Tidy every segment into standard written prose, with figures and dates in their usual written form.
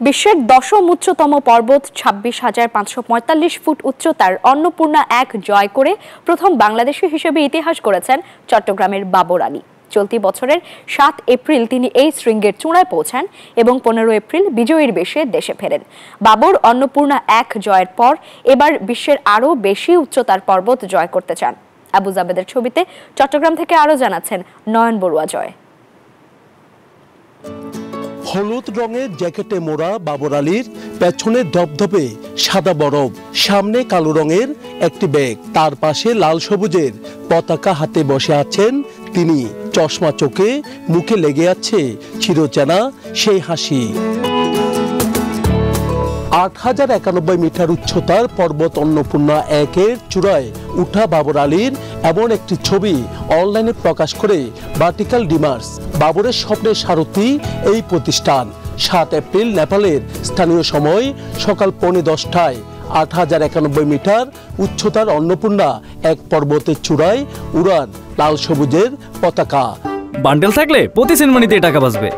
বিশ্বের ১০ম উচ্চতম পর্বত ২৬,৫৪৫ ফুট উচ্চতার অন্নপূর্ণা ১ জয় করে প্রথম বাংলাদেশী হিসেবে ইতিহাস গড়েছেন চট্টগ্রামের বাবর আলী। চলতি বছরের ৭ এপ্রিল তিনি এই শৃঙ্গের চূড়ায় পৌঁছান এবং ১৫ এপ্রিল বিজয়ীর বেশে দেশে ফেরেন। বাবর অন্নপূর্ণা ১ জয়ের পর এবার বিশ্বের আরও বেশি উচ্চতার পর্বত জয় করতে চান। আবু জাবেদের ছবিতে চট্টগ্রাম থেকে আরও জানাচ্ছেন নয়ন বড়ুয়া জয়। হলুদ রঙের জ্যাকেটে মোড়া বাবর আলীর পেছনে ধপধপে সাদা বরফ, সামনে কালো রঙের একটি ব্যাগ, তার পাশে লাল সবুজের পতাকা হাতে বসে আছেন তিনি। চশমা চোখে, মুখে লেগে আছে চিরচেনা সেই হাসি। ৮,০৯১ মিটার উচ্চতার পর্বত অন্নপূর্ণা ১-এর চূড়ায় উঠা বাবর আলীর এমন একটি ছবি অনলাইনে প্রকাশ করে ভার্টিকাল ডিমার্স। বাবরের স্বপ্নের সারথি এই প্রতিষ্ঠান। ৭ এপ্রিল নেপালের স্থানীয় সময় সকাল 10:15টায় ৮,০৯১ মিটার উচ্চতার অন্নপূর্ণা ১ পর্বতের চূড়ায় উড়ান লাল সবুজের পতাকা। বান্ডেল থাকলে প্রতি সেনমানিতে টাকা বাঁচবে।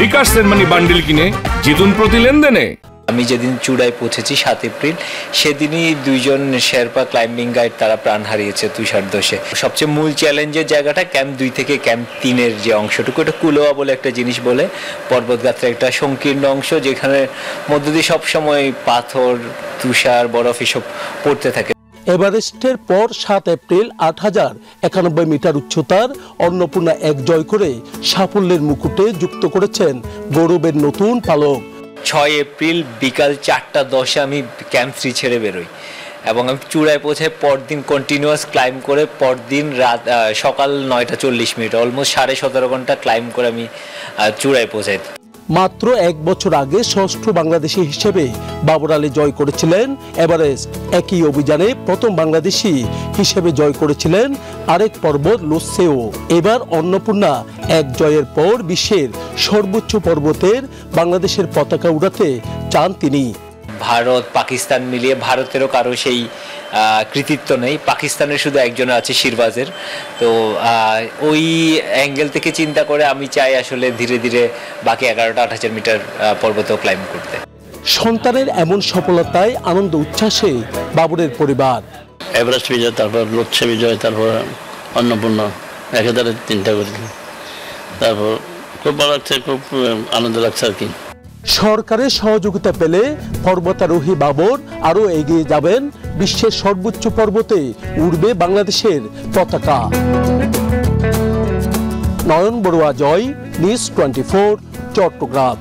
বিকাশ সেনমানি বান্ডেল কিনে জিতুন প্রতি লেনদেনে। আমি যেদিন চূড়ায় পৌঁছেছি ৭ এপ্রিল, সেদিনই ২ জন শেরপা ক্লাইম্বিং গাইড তারা প্রাণ হারিয়েছে তুষারধসে। সবচেয়ে মূল চ্যালেঞ্জের জায়গাটা ক্যাম্প ২ থেকে ক্যাম্প ৩-এর যে অংশটুকু, এটা কুলোয়া বলে একটা জিনিস বলে, পর্বতগাত্রের একটা সংকীর্ণ অংশ যেখানে মধ্য দিয়ে সবসময় পাথর, তুষার, বরফ এসব পড়তে থাকে। এভারেস্টের পর ৭ এপ্রিল ৮,০৯১ মিটার উচ্চতার অন্নপূর্ণা ১ জয় করে সাফল্যের মুকুটে যুক্ত করেছেন গৌরবের নতুন পালক। ৬ এপ্রিল বিকাল ৪:১০ আমি ক্যাম্প ৩ ছেড়ে বেরোই এবং আমি চূড়ায় পৌঁছাই পরদিন কন্টিনিউয়াস ক্লাইম্ব করে, পরদিন সকাল ৯:৪০, অলমোস্ট ১৭.৫ ঘন্টা ক্লাইম্ব করে আমি চূড়ায় পৌঁছাই। মাত্র ১ বছর আগে ষষ্ঠ বাংলাদেশি হিসেবে বাবর আলী জয় করেছিলেন এভারেস্ট। একই অভিযানে প্রথম বাংলাদেশি হিসেবে জয় করেছিলেন আরেক পর্বত লোসেও। এবার অন্নপূর্ণা ১ জয়ের পর বিশ্বের সর্বোচ্চ পর্বতের বাংলাদেশের পতাকা উড়াতে চান তিনি। ভারত পাকিস্তান মিলিয়ে ভারতেরও কারো সেই কৃতিত্ব নেই, পাকিস্তানের শুধু একজনের আছে, শিরবাজের। তো ওই অ্যাঙ্গেল থেকে চিন্তা করে আমি চাই আসলে ধীরে ধীরে বাকি ১১,০০০ মিটার পর্বতেও ক্লাইম্ব করতে। সন্তানের এমন সফলতায় আনন্দ উচ্ছ্বাসে বাবরের পরিবার। এভারেস্ট বিজয়, তারপর লোচ্ছে বিজয়, তারপর অন্নপূর্ণা, একেবারে ৩টা করেছিল। তারপর খুব ভালো লাগছে, খুব আনন্দ লাগছে আর কি। সরকারের সহযোগিতা পেলে পর্বতারোহী বাবর আরো এগিয়ে যাবেন। বিশ্বের সর্বোচ্চ পর্বতে উড়বে বাংলাদেশের পতাকা। নয়ন বড়ুয়া জয়, নিউজ 24, চট্টগ্রাম।